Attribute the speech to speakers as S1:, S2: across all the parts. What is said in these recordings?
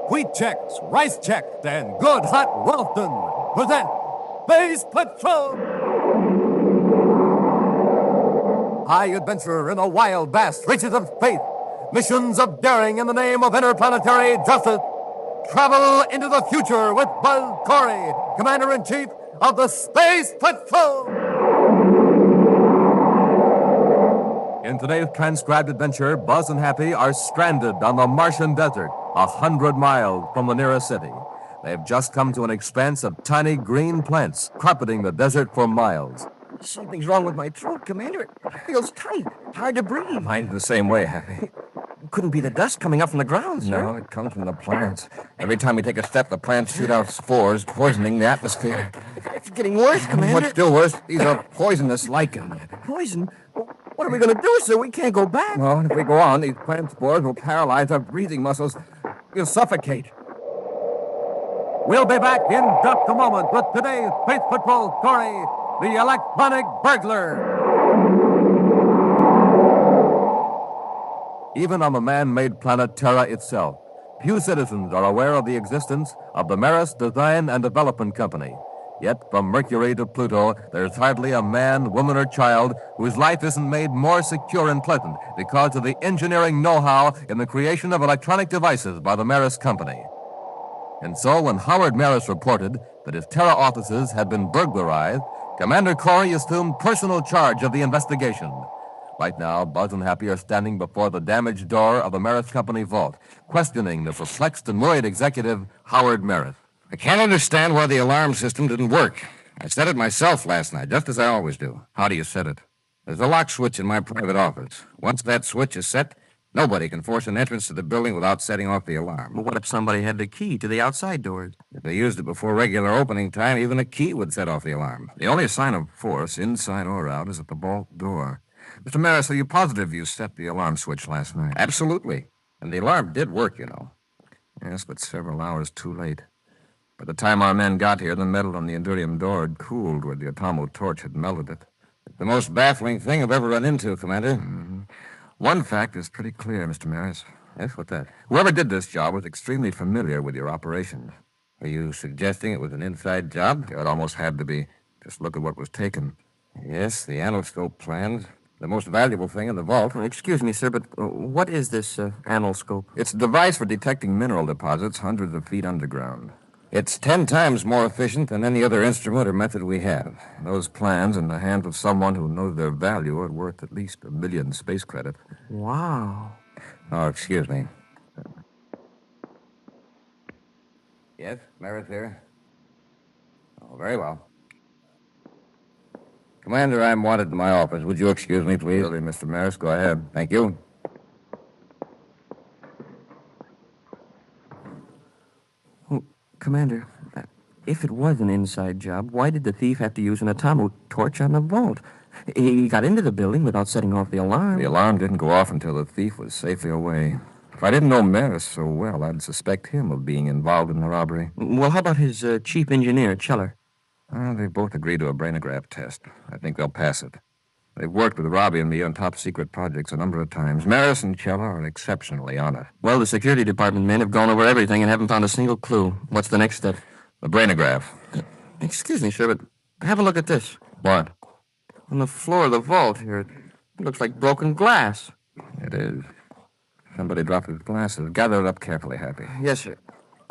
S1: Wheat checks, rice checked, and good hot Ralston present Space Patrol! High adventure in the wild, vast reaches of space. Missions of daring in the name of interplanetary justice. Travel into the future with Buzz Corry, Commander-in-Chief of the Space Patrol! In today's transcribed adventure, Buzz and Happy are stranded on the Martian desert, 100 miles from the nearest city. They've just come to an expanse of tiny green plants, carpeting the desert for miles.
S2: Something's wrong with my throat, Commander. It feels tight, hard to breathe.
S3: Mine's the same way, Happy.
S2: Couldn't be the dust coming up from the ground, sir.
S3: No, it comes from the plants. Every time we take a step, the plants shoot out spores, poisoning the atmosphere.
S2: It's getting worse, Commander.
S3: What's still worse, these are poisonous lichen.
S2: Poison? What are we going to do, sir? We can't go back.
S3: Well, if we go on, these plant spores will paralyze our breathing muscles. We'll suffocate.
S1: We'll be back in just a moment with today's Space Patrol story, The Electronic Burglar. Even on the man-made planet Terra itself, few citizens are aware of the existence of the Maris Design and Development Company. Yet, from Mercury to Pluto, there's hardly a man, woman, or child whose life isn't made more secure and pleasant because of the engineering know-how in the creation of electronic devices by the Maris Company. And so, when Howard Maris reported that his Terra offices had been burglarized, Commander Corry assumed personal charge of the investigation. Right now, Buzz and Happy are standing before the damaged door of the Maris Company vault, questioning the perplexed and worried executive, Howard Maris.
S3: I can't understand why the alarm system didn't work. I set it myself last night, just as I always do.
S1: How do you set it?
S3: There's a lock switch in my private office. Once that switch is set, nobody can force an entrance to the building without setting off the alarm.
S2: But what if somebody had the key to the outside doors?
S3: If they used it before regular opening time, even a key would set off the alarm.
S1: The only sign of force, inside or out, is at the vault door. Mr. Maris, are you positive you set the alarm switch last night?
S3: Absolutely. And the alarm did work, you know.
S1: Yes, but several hours too late. By the time our men got here, the metal on the endurium door had cooled where the atomo torch had melted it.
S3: It's the most baffling thing I've ever run into, Commander.
S1: Mm-hmm. One fact is pretty clear, Mr. Maris.
S3: Yes, what's that?
S1: Whoever did this job was extremely familiar with your operations.
S3: Are you suggesting it was an inside job?
S1: It almost had to be. Just look at what was taken.
S3: Yes, the anoscope plans. The most valuable thing in the vault.
S2: Excuse me, sir, but what is this anoscope?
S1: It's a device for detecting mineral deposits hundreds of feet underground.
S3: It's 10 times more efficient than any other instrument or method we have.
S1: Those plans in the hands of someone who knows their value are worth at least 1 million space credits.
S2: Wow.
S3: Oh, excuse me. Yes, Maris here. Oh, very well. Commander, I'm wanted in my office. Would you excuse me, please?
S1: Really, Mr. Maris, go ahead.
S3: Thank you.
S2: Commander, if it was an inside job, why did the thief have to use an atomo torch on the vault? He got into the building without setting off the alarm.
S1: The alarm didn't go off until the thief was safely away. If I didn't know Maris so well, I'd suspect him of being involved in the robbery.
S2: Well, how about his chief engineer, Cheller?
S1: They both agreed to a brainograph test. I think they'll pass it. They've worked with Robbie and me on top-secret projects a number of times. Maris and Cheller are exceptionally honest.
S2: Well, the security department men have gone over everything and haven't found a single clue. What's the next step?
S1: The brainograph.
S2: Excuse me, sir, but have a look at this.
S1: What?
S2: On the floor of the vault here, it looks like broken glass.
S1: It is. Somebody dropped his glasses. Gather it up carefully, Happy.
S2: Yes, sir.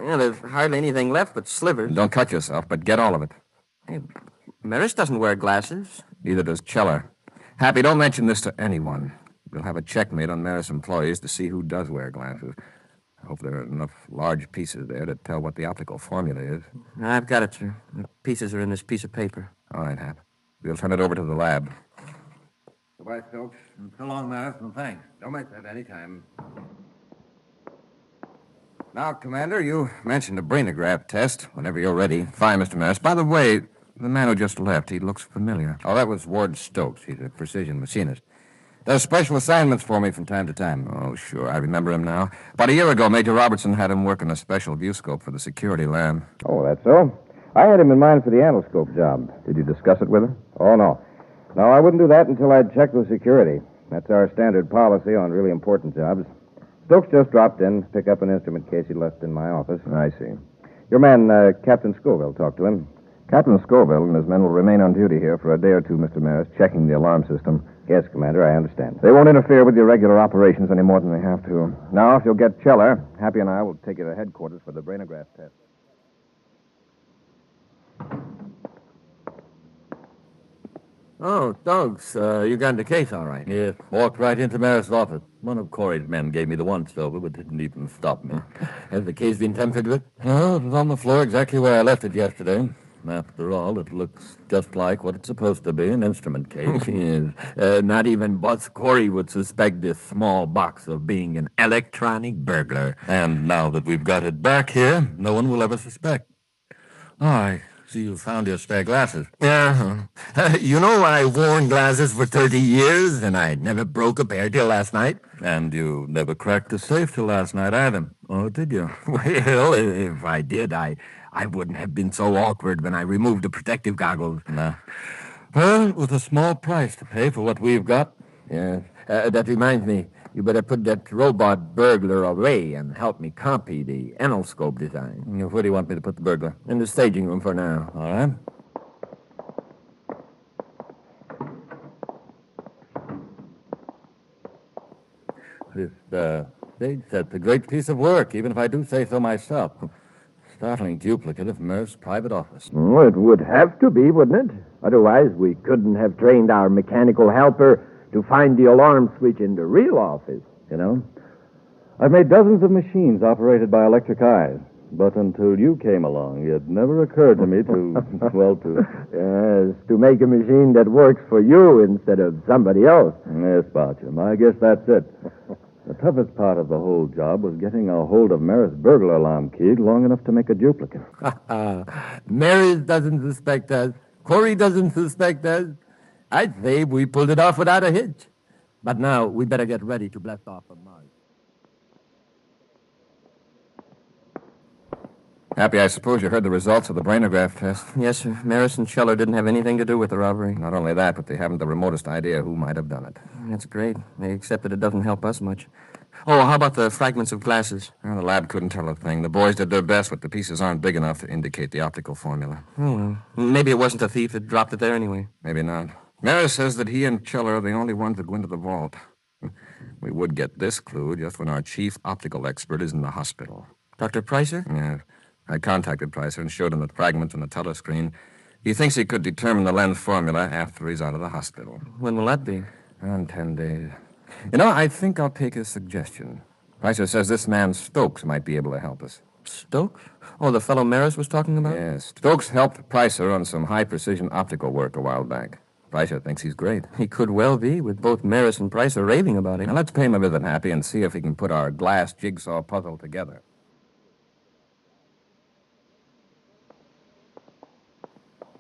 S2: Yeah, there's hardly anything left but slivers.
S1: Don't cut yourself, but get all of it.
S2: Hey, Maris doesn't wear glasses.
S1: Neither does Cheller. Happy, don't mention this to anyone. We'll have a check made on Maris employees to see who does wear glasses. I hope there are enough large pieces there to tell what the optical formula is.
S2: I've got it, sir. The pieces are in this piece of paper.
S1: All right, Hap. We'll turn it over to the lab.
S3: Goodbye, Stokes. And so long, Maris, and thanks. Don't make that any time. Now, Commander, you mentioned a brainograph test whenever you're ready.
S1: Fine, Mr. Maris. By the way, the man who just left, he looks familiar.
S3: Oh, that was Ward Stokes. He's a precision machinist. Does special assignments for me from time to time.
S1: Oh, sure. I remember him now. About a year ago, Major Robertson had him work on a special viewscope for the security lab.
S4: Oh, that's so? I had him in mind for the anoscope job. Did you discuss it with him? Oh, no. No, I wouldn't do that until I'd checked with security. That's our standard policy on really important jobs. Stokes just dropped in, pick up an instrument case he left in my office. I see. Your man, Captain Scoville, talked to him. Captain Scoville and his men will remain on duty here for a day or two, Mr. Maris, checking the alarm system. Yes, Commander, I understand. They won't interfere with your regular operations any more than they have to. Now, if you'll get Cheller, Happy and I will take you to headquarters for the brainograph test.
S1: Oh, Stokes, you got the case all right. Yes, walked right into Maris' office. One of Corry's men gave me the once-over, but didn't even stop me. Has the case been tampered with? No, it was on the floor exactly where I left it yesterday. After all, it looks just like what it's supposed to be, an instrument case. Yes. Not even Buzz Corry would suspect this small box of being an electronic burglar. And now that we've got it back here, no one will ever suspect. Oh, I see you found your spare glasses.
S5: Yeah. You know, I've worn glasses for 30 years, and I never broke a pair till last night.
S1: And you never cracked the safe till last night either. Oh, did you?
S5: Well, if I did, I wouldn't have been so awkward when I removed the protective goggles.
S1: Nah. Well, it was a small price to pay for what we've got.
S5: Yeah. That reminds me, you better put that robot burglar away and help me copy the endoscope design.
S1: Where do you want me to put the burglar?
S5: In the staging room for now.
S1: All right. This stage set's a great piece of work, even if I do say so myself. Startling duplicate of Mer's private office.
S6: Well, it would have to be, wouldn't it? Otherwise, we couldn't have trained our mechanical helper to find the alarm switch in the real office.
S1: You know, I've made dozens of machines operated by electric eyes, but until you came along, it never occurred to me to,
S6: Yes, to make a machine that works for you instead of somebody else.
S1: Yes, Bartram, I guess that's it. The toughest part of the whole job was getting a hold of Maris' burglar alarm key long enough to make a duplicate.
S5: Maris doesn't suspect us. Corry doesn't suspect us. I'd say we pulled it off without a hitch. But now we better get ready to blast off from Mars.
S3: Happy, I suppose you heard the results of the brainograph test.
S2: Yes, sir. Maris and Cheller didn't have anything to do with the robbery.
S3: Not only that, but they haven't the remotest idea who might have done it.
S2: That's great, except that it doesn't help us much. Oh, how about the fragments of glasses?
S3: Well, the lab couldn't tell a thing. The boys did their best, but the pieces aren't big enough to indicate the optical formula.
S2: Oh, well. Maybe it wasn't a thief that dropped it there anyway.
S3: Maybe not. Maris says that he and Cheller are the only ones that go into the vault. We would get this clue just when our chief optical expert is in the hospital.
S2: Dr. Pricer?
S3: Yeah. I contacted Pricer and showed him the fragments on the telescreen. He thinks he could determine the lens formula after he's out of the hospital.
S2: When will that be?
S3: In 10 days. You know, I think I'll take his suggestion. Pricer says this man Stokes might be able to help us.
S2: Stokes? Oh, the fellow Maris was talking about?
S3: Yes. Stokes helped Pricer on some high-precision optical work a while back. Pricer thinks he's great.
S2: He could well be, with both Maris and Pricer raving about him.
S3: Now, let's pay him a visit, Happy, and see if he can put our glass jigsaw puzzle together.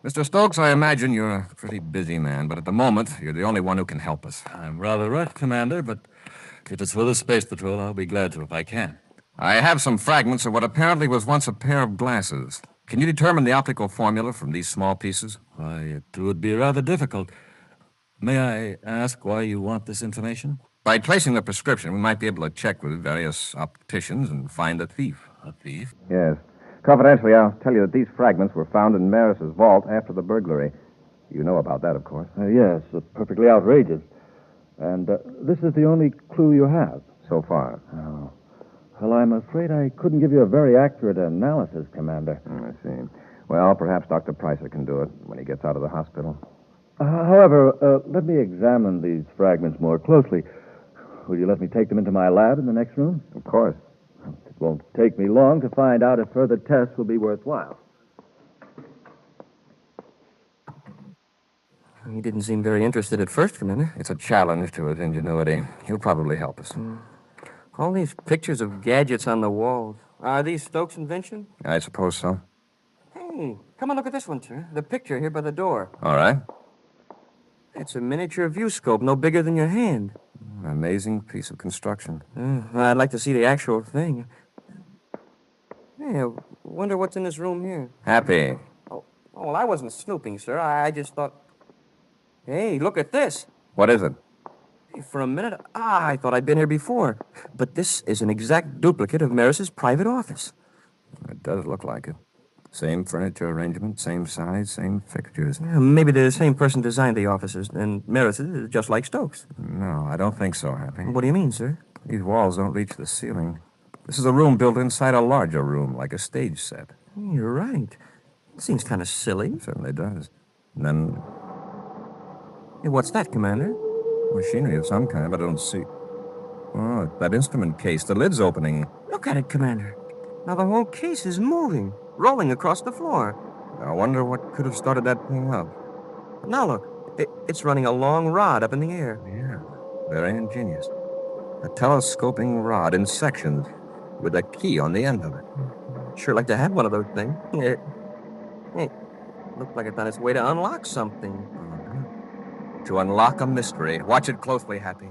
S3: Mr. Stokes, I imagine you're a pretty busy man, but at the moment, you're the only one who can help us.
S1: I'm rather rushed, Commander, but if it's for the Space Patrol, I'll be glad to if I can.
S3: I have some fragments of what apparently was once a pair of glasses. Can you determine the optical formula from these small pieces?
S1: Why, it would be rather difficult. May I ask why you want this information?
S3: By tracing the prescription, we might be able to check with various opticians and find a thief.
S1: A thief?
S4: Yes. Confidentially, I'll tell you that these fragments were found in Maris's vault after the burglary. You know about that, of course.
S1: Yes, perfectly outrageous. And this is the only clue you have?
S4: So far.
S1: Oh. Well, I'm afraid I couldn't give you a very accurate analysis, Commander.
S4: I see. Well, perhaps Dr. Pricer can do it when he gets out of the hospital.
S1: However, let me examine these fragments more closely. Will you let me take them into my lab in the next room?
S4: Of course.
S1: It won't take me long to find out if further tests will be worthwhile.
S2: He didn't seem very interested at first, Commander.
S3: It's a challenge to his ingenuity. He'll probably help us.
S2: All these pictures of gadgets on the walls. Are these Stokes' invention?
S3: I suppose so.
S2: Hey, come and look at this one, sir. The picture here by the door.
S3: All right.
S2: It's a miniature viewscope, no bigger than your hand.
S3: An amazing piece of construction.
S2: I'd like to see the actual thing. Hey, I wonder what's in this room here.
S3: Happy.
S2: Oh, well, I wasn't snooping, sir. I just thought... Hey, look at this.
S3: What is it?
S2: For a minute, I thought I'd been here before. But this is an exact duplicate of Maris's private office.
S3: It does look like it. Same furniture arrangement, same size, same fixtures.
S2: Yeah, maybe the same person designed the offices, and Maris is just like Stokes.
S3: No, I don't think so, Happy.
S2: What do you mean, sir?
S3: These walls don't reach the ceiling. This is a room built inside a larger room, like a stage set.
S2: You're right. Seems kind of silly.
S3: It certainly does. And then
S2: Hey, what's that, Commander?
S3: machinery of some kind, but I don't see. Oh, that instrument case. The lid's opening.
S2: Look at it, Commander. Now the whole case is moving, rolling across the floor.
S3: I wonder what could have started that thing up.
S2: Now look, it's running a long rod up in the air.
S3: Yeah, very ingenious. A telescoping rod in sections with a key on the end of it.
S2: Sure like to have one of those things. Hey, looked like it's on its way to unlock something.
S3: To unlock a mystery. Watch it closely, Happy.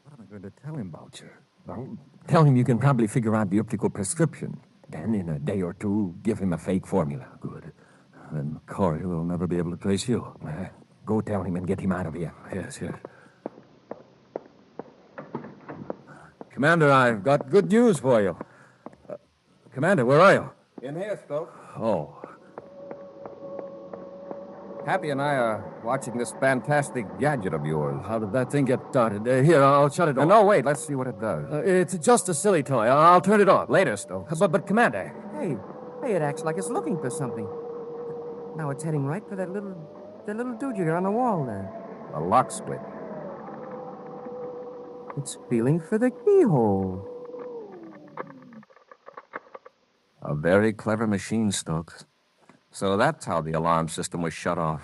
S5: What am I going to tell him, Boucher? Well, tell him you can probably figure out the optical prescription. Then, in a day or two, give him a fake formula. Good. Then Corry will never be able to trace you. Go tell him and get him out of here. Yes, yes. Commander, I've got good news for you. Commander, where are you?
S3: In here, Stokes.
S5: Oh.
S3: Happy and I are watching this fantastic gadget of yours.
S5: How did that thing get started? Here, I'll shut it off.
S3: No, wait. Let's see what it does.
S5: It's just a silly toy. I'll turn it off.
S3: Later, Stokes.
S5: But Commander.
S2: Hey, it acts like it's looking for something. Now it's heading right for that little doojigger on the wall there.
S3: A lock split.
S2: It's feeling for the keyhole.
S3: A very clever machine, Stokes. So that's how the alarm system was shut off.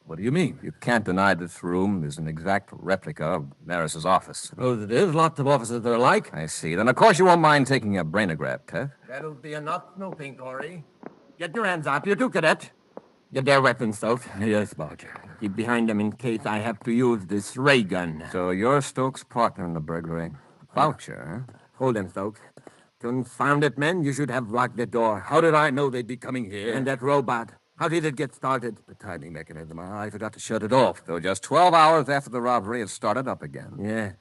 S5: What do you mean?
S3: You can't deny this room is an exact replica of Maris's office.
S5: Suppose it is. Lots of offices are alike.
S3: I see. Then, of course, you won't mind taking a brainograph test.
S5: That'll be enough snooping, Corry. Get your hands up, you two cadet. Get their weapons, Stokes. Yes, Boucher. Keep behind them in case I have to use this ray gun.
S3: So you're Stokes' partner in the burglary. Voucher, huh?
S5: Hold them, Stokes. Confound it, men. You should have locked the door. How did I know they'd be coming here? And that robot. How did it get started?
S3: The timing mechanism. I forgot to shut it off. So just 12 hours after the robbery, it started up again.
S5: Yeah.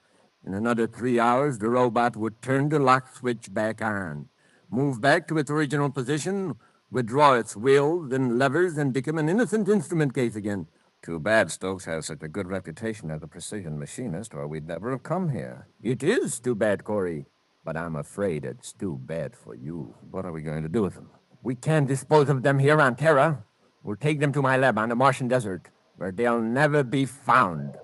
S5: In another 3 hours, the robot would turn the lock switch back on, move back to its original position, withdraw its wheels and levers, and become an innocent instrument case again.
S3: Too bad Stokes has such a good reputation as a precision machinist, or we'd never have come here.
S5: It is too bad, Corry. But I'm afraid it's too bad for you.
S3: What are we going to do with them?
S5: We can't dispose of them here on Terra. We'll take them to my lab on the Martian desert, where they'll never be found.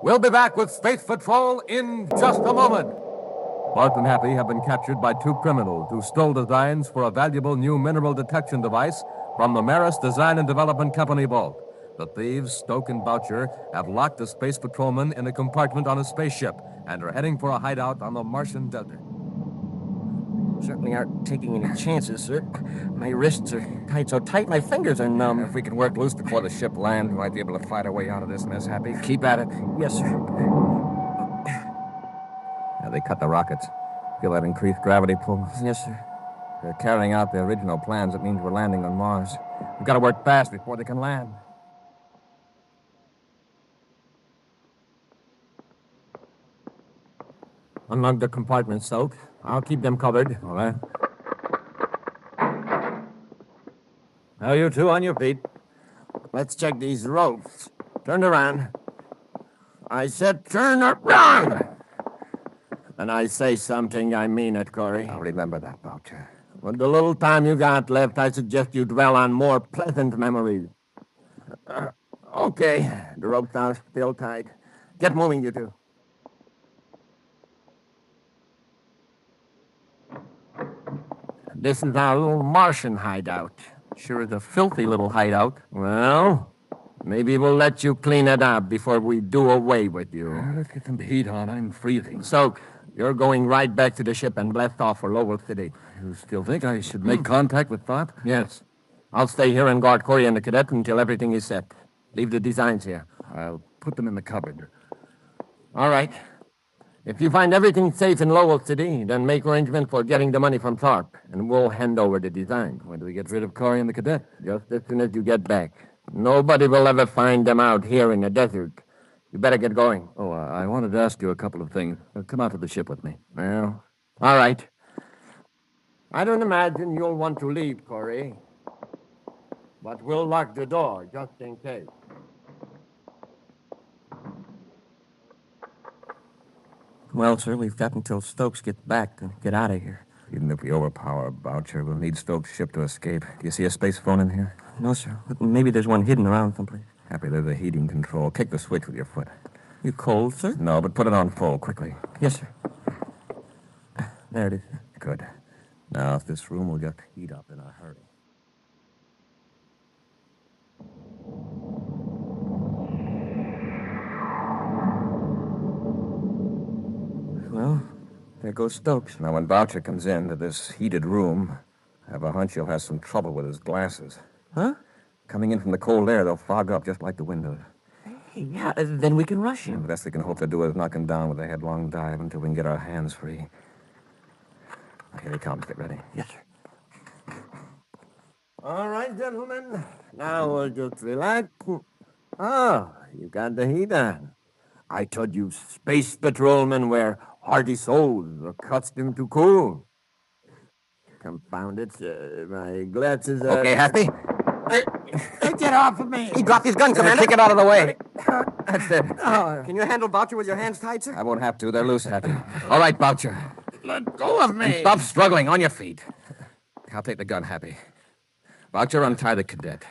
S5: We'll be back with Space Patrol in just a moment. Bart and Happy have been captured by two criminals who stole designs for a valuable new mineral detection device from the Maris Design and Development Company vault. The thieves, Stoke and Boucher, have locked the space patrolman in a compartment on a spaceship and are heading for a hideout on the Martian desert.
S2: Certainly aren't taking any chances, sir. My wrists are tied so tight, my fingers are numb.
S3: If we can work loose before the ship lands, we might be able to fight our way out of this mess, Happy. Keep at it.
S2: Yes, sir.
S3: Now, they cut the rockets. Feel that increased gravity pull?
S2: Yes, sir.
S3: They're carrying out their original plans. It means we're landing on Mars. We've got to work fast before they can land.
S5: Unlock the compartment, Stoke. I'll keep them covered.
S3: All right.
S5: Now, you two on your feet. Let's check these ropes. Turn around. I said turn around! When I say something, I mean it, Corry.
S3: I'll remember that, Boucher.
S5: With the little time you got left, I suggest you dwell on more pleasant memories. Okay, the ropes are still tight. Get moving, you two. This is our little Martian hideout.
S2: Sure is a filthy little hideout.
S5: Well, maybe we'll let you clean it up before we do away with you.
S3: Let's get some heat on. I'm freezing.
S5: Soak, you're going right back to the ship and blast off for Lowell City.
S3: You still think I should make contact with Thought?
S5: Yes. I'll stay here and guard Corry and the cadet until everything is set. Leave the designs here.
S3: I'll put them in the cupboard.
S5: All right.
S7: If you find everything safe in Lowell City, then make arrangements for getting the money from Tharp, and we'll hand over the design.
S3: When do we get rid of Corry and the cadet?
S7: Just as soon as you get back. Nobody will ever find them out here in the desert. You better get going.
S3: Oh, I wanted to ask you a couple of things. Come out to the ship with me.
S7: Well, all right. I don't imagine you'll want to leave, Corry. But we'll lock the door, just in case.
S2: Well, sir, we've got until Stokes gets back to get out of here.
S3: Even if we overpower Boucher, we'll need Stokes' ship to escape. Do you see a space phone in here?
S2: No, sir. But maybe there's one hidden around someplace.
S3: Happy, there's a heating control. Kick the switch with your foot.
S2: You cold, sir?
S3: No, but put it on full, quickly.
S2: Yes, sir. There it is.
S3: Good. Now, if this room will just heat up in a hurry.
S2: Well, there goes Stokes.
S3: Now, when Boucher comes into this heated room, I have a hunch he'll have some trouble with his glasses.
S2: Huh?
S3: Coming in from the cold air, they'll fog up just like the windows.
S2: Hey, yeah, then we can rush him.
S3: The best they can hope to do is knock him down with a headlong dive until we can get our hands free. Here he comes. Get ready.
S2: Yes, sir.
S7: All right, gentlemen. Now we'll just relax. Ah, you got the heat on. I told you space patrolmen were hardy souls, accustomed to cool. Confound it, my glasses are...
S3: Okay, Happy?
S7: Get off of me!
S2: He dropped his gun, Commander.
S3: Kick it out of the way. That's it.
S2: Can you handle Boucher with your hands tied, sir?
S3: I won't have to. They're loose, Happy. All right, Boucher.
S7: Let go of me!
S3: And stop struggling. On your feet. I'll take the gun, Happy. Boucher, untie the cadet.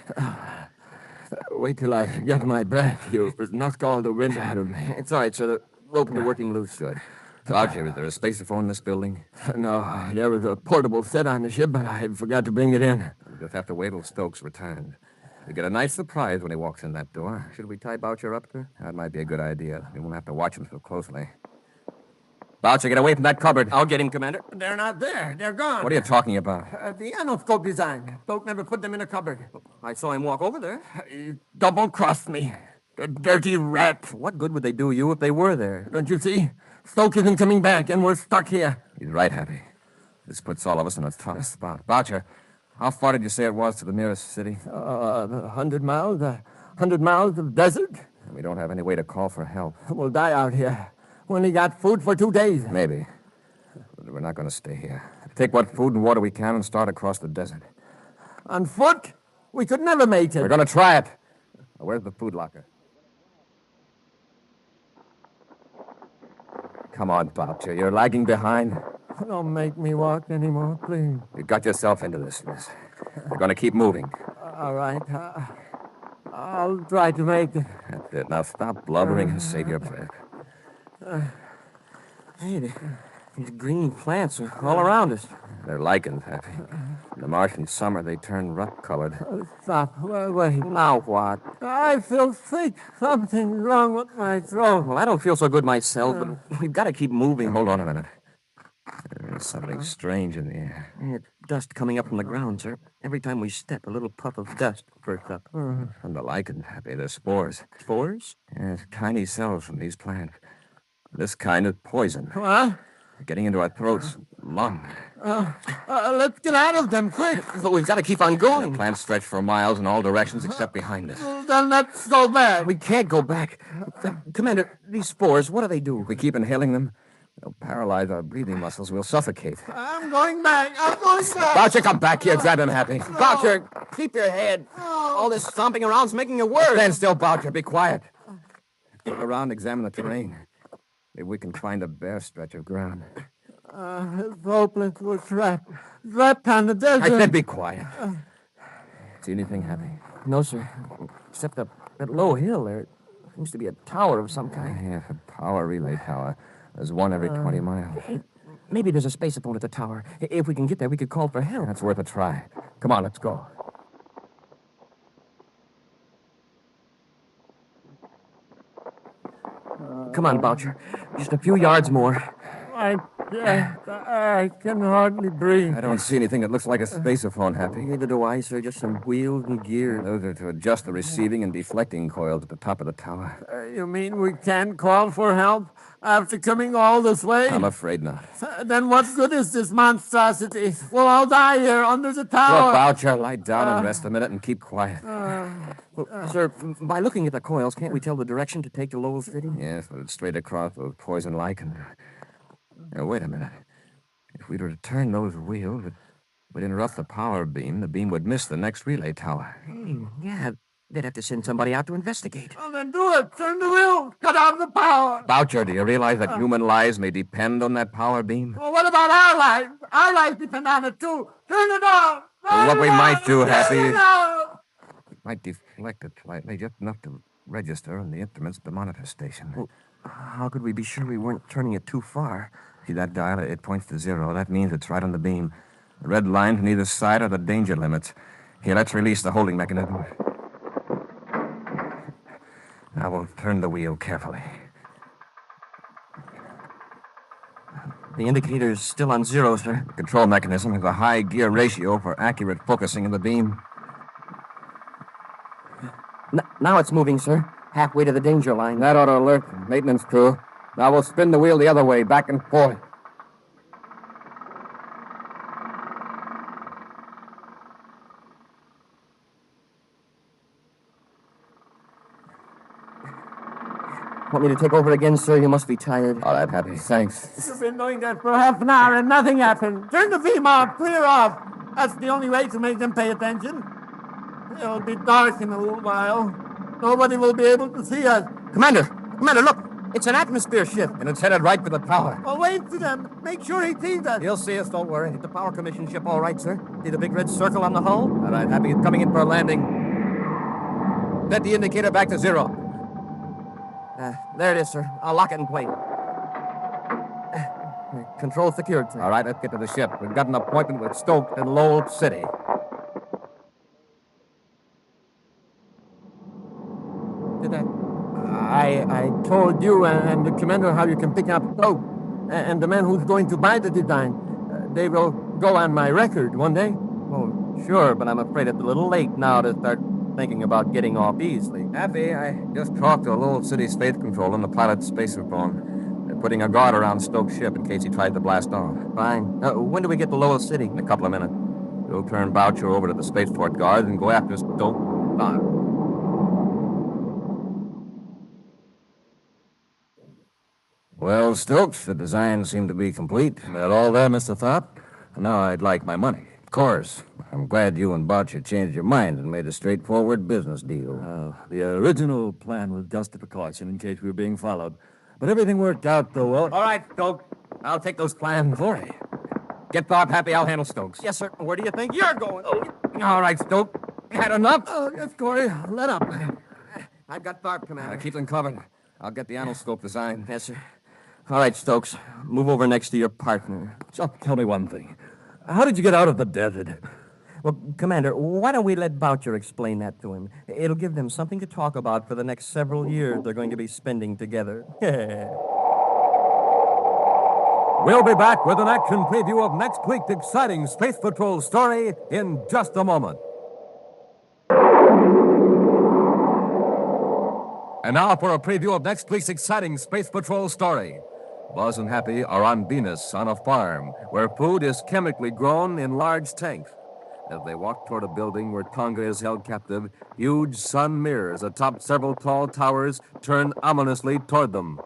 S7: Wait till I get my breath. You knocked all the wind out of me.
S2: It's all right, sir. The ropes are working loose.
S3: Good. Boucher, is there a spacephone in this building?
S7: No, there was a portable set on the ship, but I forgot to bring it in.
S3: We'll just have to wait till Stokes returns. You'll get a nice surprise when he walks in that door.
S2: Should we tie Boucher up, sir?
S3: That might be a good idea. We won't have to watch him so closely. Boucher, get away from that cupboard.
S2: I'll get him, Commander.
S7: They're not there. They're gone.
S3: What are you talking about?
S7: The anoscope design. Stoke never put them in a cupboard.
S2: I saw him walk over there.
S7: He double-crossed me. The dirty rat.
S2: What good would they do you if they were there?
S7: Don't you see? Stoke isn't coming back, and we're stuck here.
S3: He's right, Happy. This puts all of us in a tough spot. Boucher, how far did you say it was to the nearest city?
S7: 100 miles. 100 miles of desert.
S3: We don't have any way to call for help.
S7: We'll die out here. We only got food for 2 days.
S3: Maybe. But we're not going to stay here. Take what food and water we can and start across the desert.
S7: On foot? We could never make it.
S3: We're going to try it. Now, where's the food locker? Come on, Boucher. You're lagging behind.
S7: Don't make me walk anymore, please.
S3: You got yourself into this mess. We're going to keep moving.
S7: All right. I'll try to make it.
S3: That's it. Now stop blubbering and save your breath.
S2: Hey, these green plants are all around us.
S3: They're lichens, Happy. In the Martian summer, they turn rut-colored.
S7: Stop. Wait.
S2: Now what?
S7: I feel sick. Something's wrong with my throat.
S2: Well, I don't feel so good myself, but we've got to keep moving.
S3: Hold on a minute. There's something strange in the air.
S2: It's dust coming up from the ground, sir. Every time we step, a little puff of dust bursts up.
S3: From the lichens, Happy. They're spores.
S2: Spores?
S3: Yes, tiny cells from these plants. This kind is poison.
S7: What?
S3: Getting into our throats, lungs.
S7: Let's get out of them, quick.
S2: But we've got to keep on going.
S3: Plants stretch for miles in all directions except behind us.
S7: Then let's go back.
S2: We can't go back. Commander, these spores, what do they do?
S3: If we keep inhaling them, they'll paralyze our breathing muscles. We'll suffocate.
S7: I'm going back. I'm going back.
S3: Boucher, come back here. Grab him, Happy.
S2: Boucher, keep your head. All this stomping around's making it worse.
S3: Stand still, Boucher. Be quiet. Look around, examine the terrain. Maybe we can find a bare stretch of ground.
S7: It's hopeless. We're trapped. Trapped on the desert.
S3: I said be quiet. See anything, Happy?
S2: No, sir. Except that low hill there. Seems to be a tower of some kind.
S3: Yeah, a power relay tower. There's one every 20 miles.
S2: Maybe there's a spacephone at the tower. If we can get there, we could call for help.
S3: That's worth a try. Come on, let's go.
S2: Come on, Boucher. Just a few yards more.
S7: I Yeah, I can hardly breathe.
S3: I don't see anything that looks like a spaceophone, Happy.
S2: Neither do I, sir. Just some wheels and gears.
S3: Those are to adjust the receiving and deflecting coils at the top of the tower.
S7: You mean we can't call for help after coming all this way?
S3: I'm afraid not.
S7: Then what good is this monstrosity? We'll all die here under the tower.
S3: Look, Boucher, lie down and rest a minute and keep quiet.
S2: Sir, by looking at the coils, can't we tell the direction to take to Lowell City?
S3: Yes, but it's straight across those poison lichen. Now, wait a minute. If we were to turn those wheels, it would interrupt the power beam. The beam would miss the next relay tower.
S2: Yeah, they'd have to send somebody out to investigate.
S7: Well, then do it. Turn the wheel. Cut off the power.
S3: Boucher, do you realize that human lives may depend on that power beam?
S7: Well, what about our lives? Our lives depend on it, too. Turn it off.
S3: Well, what we might do, Happy,
S7: Turn it off.
S3: might deflect it slightly, just enough to register on the instruments at the monitor station.
S2: Well, how could we be sure we weren't turning it too far?
S3: See that dial? It points to 0. That means it's right on the beam. The red lines on either side are the danger limits. Here, let's release the holding mechanism. Now we'll turn the wheel carefully.
S2: The indicator's still on 0, sir.
S3: The control mechanism has a high gear ratio for accurate focusing of the beam.
S2: Now it's moving, sir. Halfway to the danger line.
S3: That ought to alert the maintenance crew. Now we'll spin the wheel the other way, back and forth.
S2: Want me to take over again, sir? You must be tired.
S3: All right, Happy. Thanks.
S7: You've been doing that for half an hour and nothing happened. Turn the beam off. Clear off. That's the only way to make them pay attention. It'll be dark in a little while. Nobody will be able to see us.
S2: Commander, look. It's an atmosphere shift.
S3: And it's headed right for the tower.
S7: Well, wait for them. Make sure he sees us.
S2: He'll see us, don't worry. The Power Commission ship all right, sir? See the big red circle on the hull?
S3: All right, Happy. It's coming in for a landing. Set the indicator back to 0.
S2: There it is, sir. I'll lock it in place. Control secured, sir.
S3: All right, let's get to the ship. We've got an appointment with Stokes in Lowell City.
S7: Did I told you and the commander how you can pick up Stokes and the man who's going to buy the design. They will go on my record one day.
S2: Oh, sure, but I'm afraid it's a little late now to start thinking about getting off easily.
S3: Happy, I just talked to a Lowell City space control and the pilot's spaceophone. They're putting a guard around Stokes' ship in case he tries to blast off.
S2: Fine. When do we get to Lowell City?
S3: In a couple of minutes. We'll turn Boucher over to the spaceport guards and go after Stokes. Well, Stokes, the designs seem to be complete.
S1: That all there, Mr. Tharp?
S3: Now I'd like my money.
S4: Of course. I'm glad you and Boucher changed your mind and made a straightforward business deal.
S1: The original plan was just a precaution in case we were being followed. But everything worked out so well.
S3: All right, Stokes. I'll take those plans.
S1: Corry.
S3: Get Tharp happy. I'll handle Stokes.
S2: Yes, sir. Where do you think you're going?
S3: All right, Stokes. Had enough?
S7: Oh, yes, Corry. Let up.
S2: I've got Tharp, Commander.
S3: Keep them covered. I'll get the anoscope design.
S2: Yes, sir. All right, Stokes. Move over next to your partner.
S1: Just tell me one thing. How did you get out of the desert?
S2: Well, Commander, why don't we let Boucher explain that to him? It'll give them something to talk about for the next several years they're going to be spending together.
S5: We'll be back with an action preview of next week's exciting Space Patrol story in just a moment. And now for a preview of next week's exciting Space Patrol story. Buzz and Happy are on Venus on a farm where food is chemically grown in large tanks. As they walk toward a building where Tonga is held captive, huge sun mirrors atop several tall towers turn ominously toward them.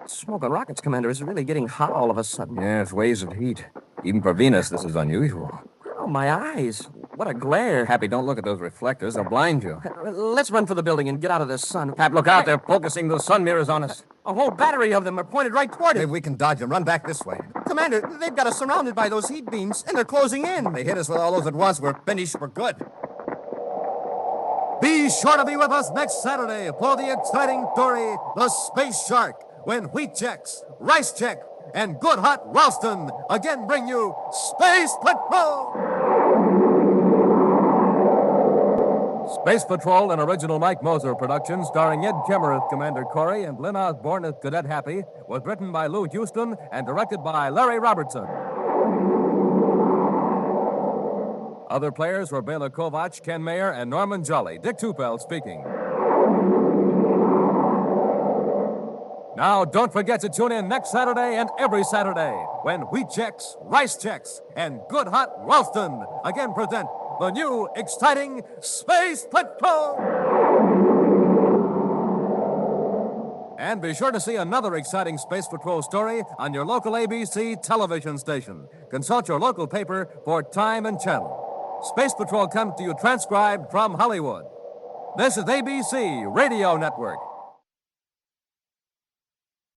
S2: Smoking rockets, Commander, is really getting hot all of a sudden.
S3: Yes, waves of heat. Even for Venus, this is unusual.
S2: Oh, my eyes. What a glare.
S3: Happy, don't look at those reflectors. They'll blind you.
S2: Let's run for the building and get out of this sun.
S3: Hap, look out. They're focusing those sun mirrors on us.
S2: A whole battery of them are pointed right toward
S3: Maybe
S2: us.
S3: we can dodge them. Run back this way.
S2: Commander, they've got us surrounded by those heat beams, and they're closing in.
S3: They hit us with all those at once. We're finished for good.
S5: Be sure to be with us next Saturday for the exciting story, The Space Shark, when Wheat Checks, Rice Check, and Good Hot Ralston again bring you Space Patrol! Space Patrol, an original Mike Moser production starring Ed Kemmer as Commander Corry and Lynn Osborn as Cadet Happy, was written by Lou Huston and directed by Larry Robertson. Other players were Bela, Kovacs, Ken Mayer, and Norman Jolley. Dick Tupel speaking. Now, don't forget to tune in next Saturday and every Saturday when Wheat Checks, Rice Checks, and Good Hot Ralston again present the new, exciting Space Patrol! And be sure to see another exciting Space Patrol story on your local ABC television station. Consult your local paper for time and channel. Space Patrol comes to you transcribed from Hollywood. This is ABC Radio Network.